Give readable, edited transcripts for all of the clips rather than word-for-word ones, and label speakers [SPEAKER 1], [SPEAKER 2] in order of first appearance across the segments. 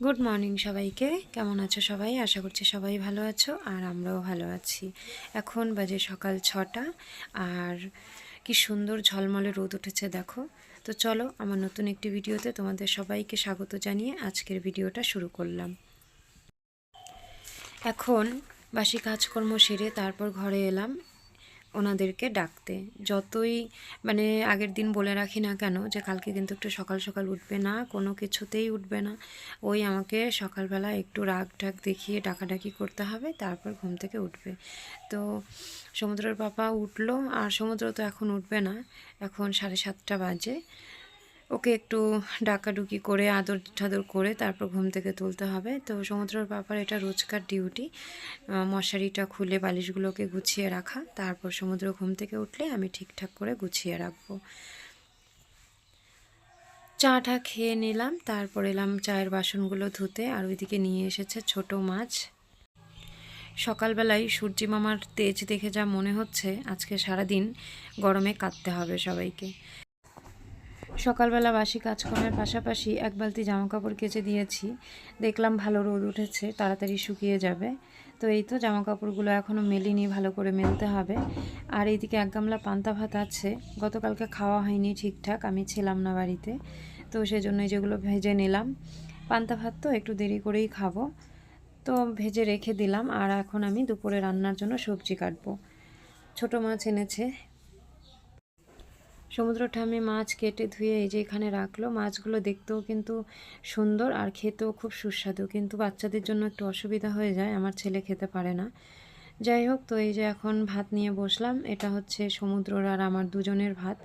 [SPEAKER 1] Good morning সবাইকে। কেমন আছো সবাই? আশা করছি সবাই ভালো আছো আর আমরাও ভালো আছি। এখন বাজে সকাল 6টা আর কি সুন্দর ঝলমলে রোদ উঠেছে দেখো। তো চলো আমার নতুন একটি ভিডিওতে তোমাদের সবাইকে স্বাগত জানিয়ে আজকের ভিডিওটা শুরু করলাম। এখন বাসি কাজকর্ম সেরে তারপর ঘরে এলাম ওনাদেরকে ডাকতে। যতই আগের দিন বলে রাখি না কেন যে কালকে কিন্তু একটু সকাল সকাল উঠবে না, কোনো কিছুতেই উঠবে না। ওই আমাকে সকালবেলা একটু রাগ ঢাক দেখিয়ে ডাকাডাকি করতে হবে, তারপর ঘুম থেকে উঠবে। তো সমুদ্রের পাপা উঠলো, আর সমুদ্র তো এখন উঠবে না, এখন 7:30 বাজে। ওকে একটু ডাকাডুকি করে আদর ঠাদর করে তারপর ঘুম থেকে তুলতে হবে। তো সমুদ্রের পাপার এটা রোজকার ডিউটি, মশারিটা খুলে বালিশগুলোকে গুছিয়ে রাখা, তারপর সমুদ্র ঘুম থেকে উঠলে আমি ঠিকঠাক করে গুছিয়ে রাখবো। চাটা খেয়ে নিলাম, তারপর এলাম চায়ের বাসনগুলো ধুতে। আর ওইদিকে নিয়ে এসেছে ছোট মাছ। সকালবেলায় সূর্যি মামার তেজ দেখে যা মনে হচ্ছে আজকে সারাদিন গরমে কাটতে হবে সবাইকে। সকালবেলা বাসি কাজকর্মের পাশাপাশি এক বালতি জামাকাপড় কেচে দিয়েছি। দেখলাম ভালো রোদ উঠেছে, তাড়াতাড়ি শুকিয়ে যাবে। তো এই তো জামাকাপড়গুলো এখনও মেলিনি, ভালো করে মেলতে হবে। আর এইদিকে এক গামলা পান্তা ভাত আছে, গতকালকে খাওয়া হয়নি ঠিকঠাক, আমি ছিলাম না বাড়িতে। তো সেজন্যই যেগুলো ভেজে নিলাম। পান্তা ভাত তো একটু দেরি করেই খাবো, তো ভেজে রেখে দিলাম। আর এখন আমি দুপুরে রান্নার জন্য সবজি কাটবো। ছোট মাছ এনেছে সমুদ্র ঠাম্মি, মাছ কেটে ধুয়ে এই যে এখানে রাখলো। মাছগুলো দেখতেও কিন্তু সুন্দর আর খেতেও খুব সুস্বাদু, কিন্তু বাচ্চাদের জন্য একটু অসুবিধা হয়ে যায়, আমার ছেলে খেতে পারে না। যাই হোক, তো এই যে এখন ভাত নিয়ে বসলাম। এটা হচ্ছে সমুদ্রর আর আমার দুজনের ভাত।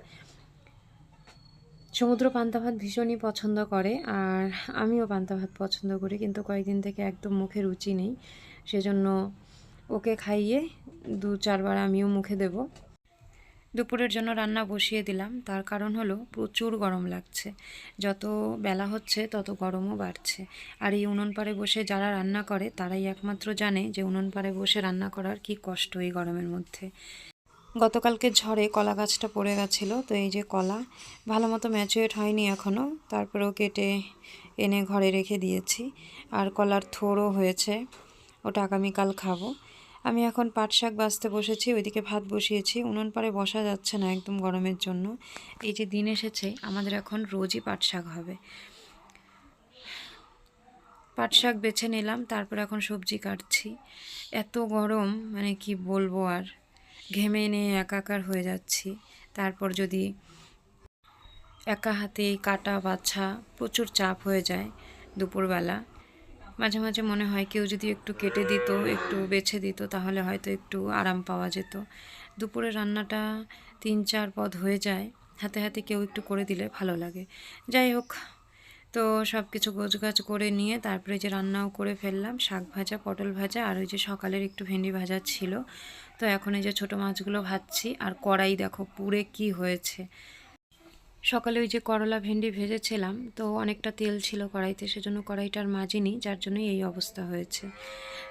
[SPEAKER 1] সমুদ্র পান্তা ভাত ভীষণই পছন্দ করে, আর আমিও পান্তা ভাত পছন্দ করি, কিন্তু কয়েকদিন থেকে একদম মুখে রুচি নেই। সেজন্য ওকে খাইয়ে 2-4 বার আমিও মুখে দেবো। দুপুরের জন্য রান্না বসিয়ে দিলাম, তার কারণ হলো প্রচুর গরম লাগছে। যত বেলা হচ্ছে তত গরমও বাড়ছে। আর এই উনুন পাড়ে বসে যারা রান্না করে তারাই একমাত্র জানে যে উনুন পাড়ে বসে রান্না করার কি কষ্ট এই গরমের মধ্যে। গতকালকে ঝড়ে কলা গাছটা পড়ে গেছিলো, তো এই যে কলা ভালো মতো ম্যাচুরেট হয়নি এখনও, তারপরেও কেটে এনে ঘরে রেখে দিয়েছি। আর কলার থোড়ও হয়েছে, ওটা আগামীকাল খাবো। আমি এখন পাট শাক বাছতে বসেছি, ওইদিকে ভাত বসিয়েছি। উনুন পাড়ে বসা যাচ্ছে না একদম গরমের জন্য। এই যে দিন এসেছে, আমাদের এখন রোজই পাট শাক হবে। পাট শাক বেছে নিলাম, তারপর এখন সবজি কাটছি। এত গরম কি বলবো, আর ঘেমে নিয়ে একাকার হয়ে যাচ্ছি। তারপর যদি একা হাতেই কাটা বাছা, প্রচুর চাপ হয়ে যায় দুপুরবেলা। মাঝে মাঝে মনে হয় কেউ যদি একটু কেটে দিত, একটু বেছে দিত, তাহলে হয়তো একটু আরাম পাওয়া যেত। দুপুরে রান্নাটা 3-4 পদ হয়ে যায়, হাতে হাতে কেউ একটু করে দিলে ভালো লাগে। যাই হোক, তো সব কিছু গোছগাছ করে নিয়ে তারপরে যে রান্নাও করে ফেললাম, শাক ভাজা, পটল ভাজা, আর ওই যে সকালের একটু ভেন্ডি ভাজা ছিল। তো এখন এই যে ছোটো মাছগুলো ভাজছি। আর কড়াই দেখো পুড়ে কি হয়েছে। সকালে ওই যে করলা ভেন্ডি ভেজেছিলাম, তো অনেকটা তেল ছিল কড়াইতে, সেজন্য কড়াইটার মাজিনি, যার জন্যই এই অবস্থা হয়েছে।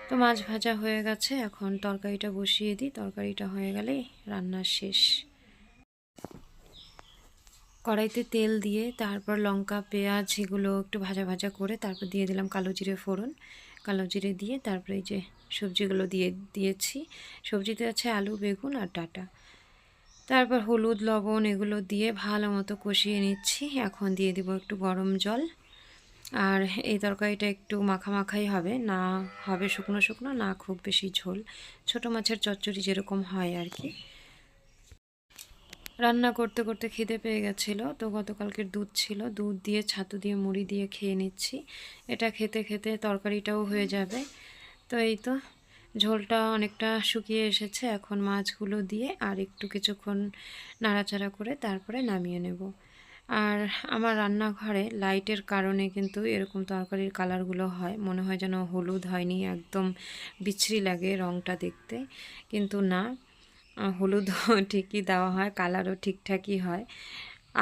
[SPEAKER 1] তো মাছ ভাজা হয়ে গেছে, এখন তরকারিটা বসিয়ে দিই। তরকারিটা হয়ে গেলেই রান্না শেষ। কড়াইতে তেল দিয়ে তারপর লঙ্কা পেঁয়াজ এগুলো একটু ভাজা ভাজা করে তারপর দিয়ে দিলাম কালো জিরে ফোড়ন। কালো জিরে দিয়ে তারপরে এই যে সবজিগুলো দিয়েছি। সবজিতে আছে আলু, বেগুন আর ডাঁটা। তারপর হলুদ লবণ এগুলো দিয়ে ভালো মতো কষিয়ে নিচ্ছি। এখন দিয়ে দিব একটু গরম জল। আর এই তরকারিটা একটু মাখামাখাই হবে, না হবে শুকনো শুকনো, না খুব বেশি ঝোল। ছোটো মাছের চচ্চড়ি যেরকম হয় আর কি। রান্না করতে করতে খিদে পেয়ে গেছিলো, তো গতকালকের দুধ ছিল, দুধ দিয়ে ছাতু দিয়ে মুড়ি দিয়ে খেয়ে নিচ্ছি। এটা খেতে খেতে তরকারিটাও হয়ে যাবে। তো এই তো ঝোলটা অনেকটা শুকিয়ে এসেছে, এখন মাছগুলো দিয়ে আর একটু কিছুক্ষণ নাড়াচাড়া করে তারপরে নামিয়ে নেব। আর আমার রান্নাঘরে লাইটের কারণে কিন্তু এরকম তরকারির কালারগুলো হয়, মনে হয় যেন হলুদ হয়নি, একদম বিশ্রী লাগে রঙটা দেখতে। কিন্তু না, হলুদও ঠিকই দেওয়া হয়, কালারও ঠিকঠাকই হয়,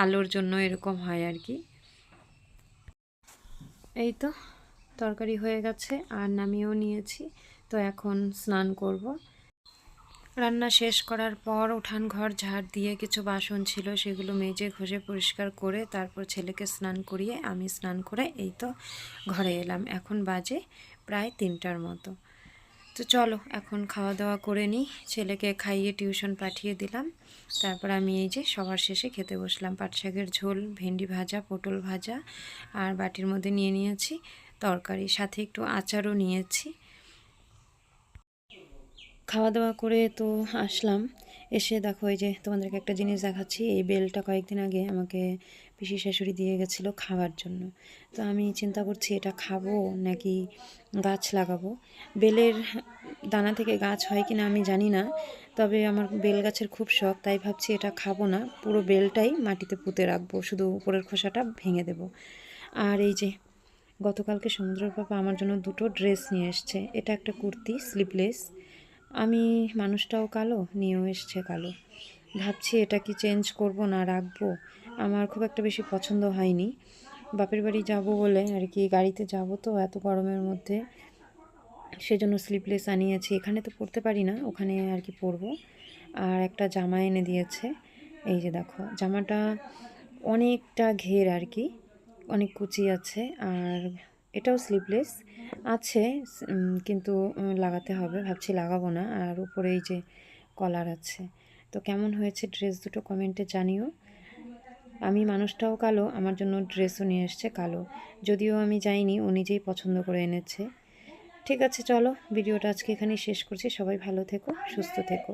[SPEAKER 1] আলোর জন্য এরকম হয় আর কি। এই তো তরকারি হয়ে গেছে আর নামিয়েও নিয়েছি। তো এখন স্নান করব। রান্না শেষ করার পর উঠান ঘর ঝাড় দিয়ে কিছু বাসন ছিল সেগুলো মেজে ঘষে পরিষ্কার করে তারপর ছেলেকে স্নান করিয়ে আমি স্নান করে এই তো ঘরে এলাম। এখন বাজে প্রায় 3টার মতো। তো চলো এখন খাওয়া দাওয়া করে নিই, ছেলেকে খাইয়ে টিউশন পাঠিয়ে দিলাম। তারপর আমি এই যে সবার শেষে খেতে বসলাম। পাট শাকের ঝোল, ভেন্ডি ভাজা, পটল ভাজা, আর বাটির মধ্যে নিয়ে নিয়েছি তরকারি, সাথে একটু আচারও নিয়েছি। খাওয়া দাওয়া করে তো আসলাম, এসে দেখো এই যে তোমাদেরকে একটা জিনিস দেখাচ্ছি। এই বেলটা কয়েকদিন আগে আমাকে পিসি শাশুড়ি দিয়ে গেছিলো খাওয়ার জন্য। তো আমি চিন্তা করছি এটা খাবো নাকি গাছ লাগাবো। বেলের দানা থেকে গাছ হয় কিনা আমি জানি না, তবে আমার বেল গাছের খুব শখ, তাই ভাবছি এটা খাবো না, পুরো বেলটাই মাটিতে পুঁতে রাখবো, শুধু উপরের খোসাটা ভেঙে দেব। আর এই যে গতকালকে সমুদ্রের পাপা আমার জন্য দুটো ড্রেস নিয়ে এসছে। এটা একটা কুর্তি স্লিভলেস, আমি মানুষটাও কালো, নিয়েও এসছে কালো। ভাবছি এটা কি চেঞ্জ করব না রাখবো। আমার খুব একটা বেশি পছন্দ হয়নি। বাপের বাড়ি যাব বলে আর কি, গাড়িতে যাব তো এত গরমের মধ্যে, সেজন্য স্লিভলেস আনিয়েছি। এখানে তো পরতে পারি না, ওখানে আর কি পরবো। আর একটা জামা এনে দিয়েছে, এই যে দেখো জামাটা অনেকটা ঘের আর কি, অনেক কুচি আছে। আর এটাও স্লিভলেস আছে, কিন্তু লাগাতে হবে, ভাবছি লাগাবো না। আর উপরে এই যে কলার আছে। তো কেমন হয়েছে ড্রেস দুটো কমেন্টে জানিও। আমি মানুষটাও কালো, আমার জন্য ড্রেসও নিয়ে এসছে কালো, যদিও আমি যাইনি, ও নিজেই পছন্দ করে এনেছে। ঠিক আছে চলো, ভিডিওটা আজকে এখানেই শেষ করছি। সবাই ভালো থেকো, সুস্থ থেকো।